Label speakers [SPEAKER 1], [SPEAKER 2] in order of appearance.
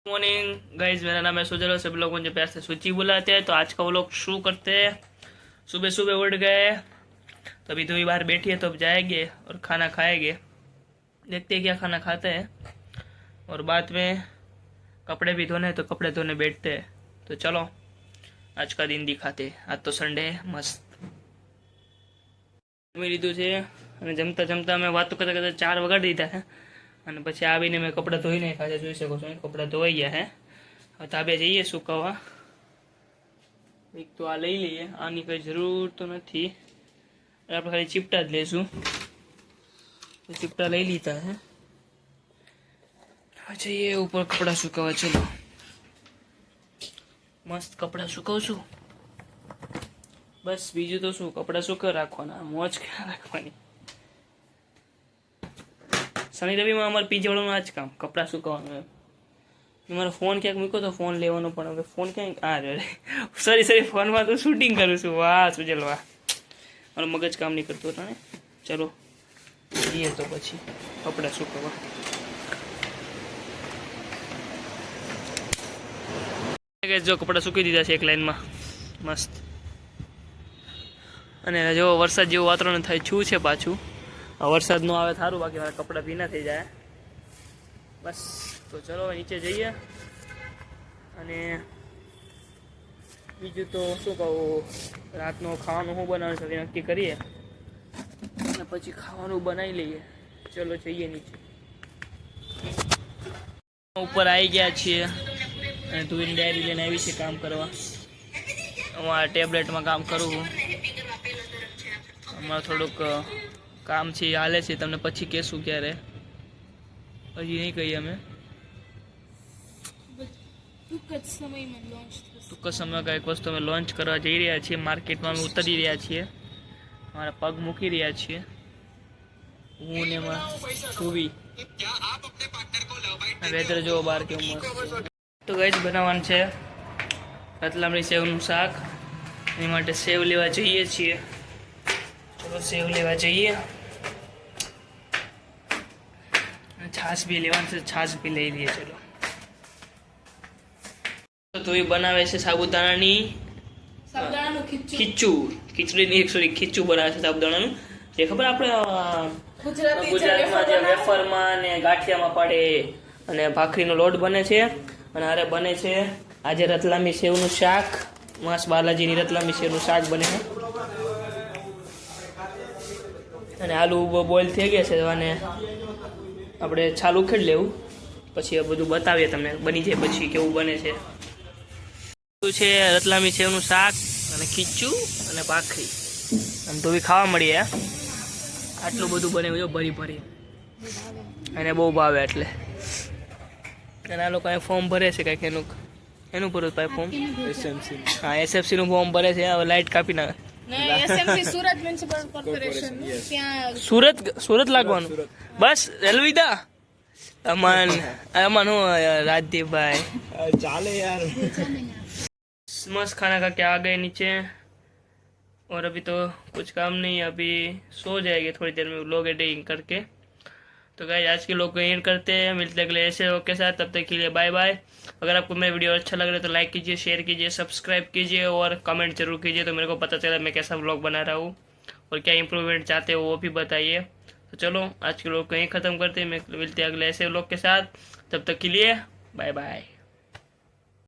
[SPEAKER 1] Morning guys, मेरा नाम है सुजल और सभी लोग मुझे प्यार से सूची बुलाते हैं। तो आज का वो लोग शू करते हैं। सुबह सुबह उठ गए तो अभी थोड़ी बाहर बैठी है, तो अब जाएंगे और खाना खाएंगे। देखते हैं क्या खाना खाते हैं, और बाद में कपड़े भी धोने तो कपड़े धोने बैठते हैं। तो चलो आज का दिन दिखाते हैं। आज तो संडे है, मस्त જમી લીધું છે અને જમતા જમતા અમે વાતો કરતા કરતા 4 વગાડી દીધા છે અને પછી આવીને મેં કપડાં ધોઈ નાખ્યા છે। જોઈ શકો છો કપડાં ધોવાઈ ગયા છે। હવે તાબે જઈએ સુકવવા। એક તો આ લઈ લઈએ, આની કંઈ જરૂર તો નથી, આપણે ખાલી ચીપટા જ લેશું। ચીપટા લઈ લીધા છે। હવે જઈએ ઉપર કપડાં સુકવવા। ચલો મસ્ત કપડાં સુકવશું, બસ બીજું તો શું, કપડાં સુકવ રાખવાના, મોજ ક્યાં રાખવાની। શનિ રવિમાં અમારે પીજવાળાનું આ જ કામ, કપડાં સુકવવાનું એમ। મારો ફોન ક્યાંક મૂક્યો તો ફોન લેવાનો, પણ હવે ફોન ક્યાંક સોરી ફોનમાં તો શૂટિંગ કરું છું। વાહ સુજલ વાહ, મારું મગજ કામ નહીં કરતું હતા ને। ચલો જઈએ તો પછી કપડાં સુકવવા। જો કપડાં સૂકી દીધા છે એક લાઈનમાં મસ્ત। અને જો વરસાદ જેવું વાતાવરણ થાય છું છે પાછું। વરસાદ ન આવે સારું, બાકી મારા કપડાં ભીના થઈ જાય બસ। તો ચલો નીચે જઈએ અને બીજું તો શું કહું, રાતનું ખાવાનું શું બનાવવાનું છે નક્કી કરીએ અને પછી ખાવાનું બનાવી લઈએ। ચલો જઈએ નીચે। ઉપર આવી ગયા છીએ અને ધોઈને ડાયરી લઈને આવી છે કામ કરવા। અમારા ટેબ્લેટમાં કામ કરું છું। અમારું થોડુંક કામ છે હાલે છે, તમને પછી કહેશું ક્યારે, હજી નહીં કહીએ અમે। ટૂંક જ સમયમાં કંઈક વસ્તુ અમે લોન્ચ કરવા જઈ રહ્યા છીએ। માર્કેટમાં અમે ઉતરી રહ્યા છીએ, અમારા પગ મૂકી રહ્યા છીએ, હું ને એમાં ધોવી। વેધર જોવો બહાર કેવું મસ્ત છે। તો ગાઈસ બનાવવાનું છે રતલામડી સેવનું શાક। એની માટે સેવ લેવા જઈએ છીએ। ચલો સેવ લેવા જઈએ, છાશ બી લેવાનું છે, છાશ બી લઈ લઈએ। ચલો તો એ બનાવે છે સાબુદાણાની ખીચું, ખીચડીની સોરી ખીચું બનાવે છે સાબુદાણાનું। જે ખબર આપણે ગુજરાતમાં જે વેફરમાં ને ગાંઠિયામાં પાડે, અને ભાખરીનો લોટ બને છે, અને આરે બને છે આજે રતલામી સેવનું શાક। મસ્ત બાલાજીની રતલામી સેવનું શાક બને છે। અને આલુ બોઇલ થઈ ગયા છે અને આપણે છાલ ઉખેડી લેવું, પછી બધું બતાવીએ તમને બની જાય પછી કેવું બને છે। છે રતલામી સેવનું શાક અને ખીચું અને ભાખરી, આમ તો બી ખાવા મળીએ। આટલું બધું બને જો ભરી ભરી, અને બહુ ભાવે એટલે। અને આ લોકો ફોર્મ ભરે છે કંઈક એનું ભરું ભાઈ ફોર્મ, હા એસએફસી નું ફોર્મ ભરે છે। હવે લાઇટ કાપી નાખે। સુરત લાગવાનું બસ। અલવિદા અમન અમન હું राजदीपभाई चाले यार। मस्त खाना खा के आ गए नीचे, और अभी तो कुछ काम नहीं है, अभी सो जाएंगे थोड़ी देर में व्लॉग एडिटिंग करके। तो गाइस आज के लोग को एंड करते हैं, मिलते अगले ऐसे व्लॉग के साथ। तब तक के लिए बाय बाय। अगर आपको मेरा वीडियो अच्छा लग रहा है तो लाइक कीजिए, शेयर कीजिए, सब्सक्राइब कीजिए और कमेंट जरूर कीजिए, तो मेरे को पता चला मैं कैसा व्लॉग बना रहा हूँ और क्या इंप्रूवमेंट चाहते हो वो भी बताइए। तो चलो आज के व्लॉग को यहीं ख़त्म करते हैं, मिलते हैं अगले ऐसे व्लॉग के साथ। तब तक के लिए बाय बाय।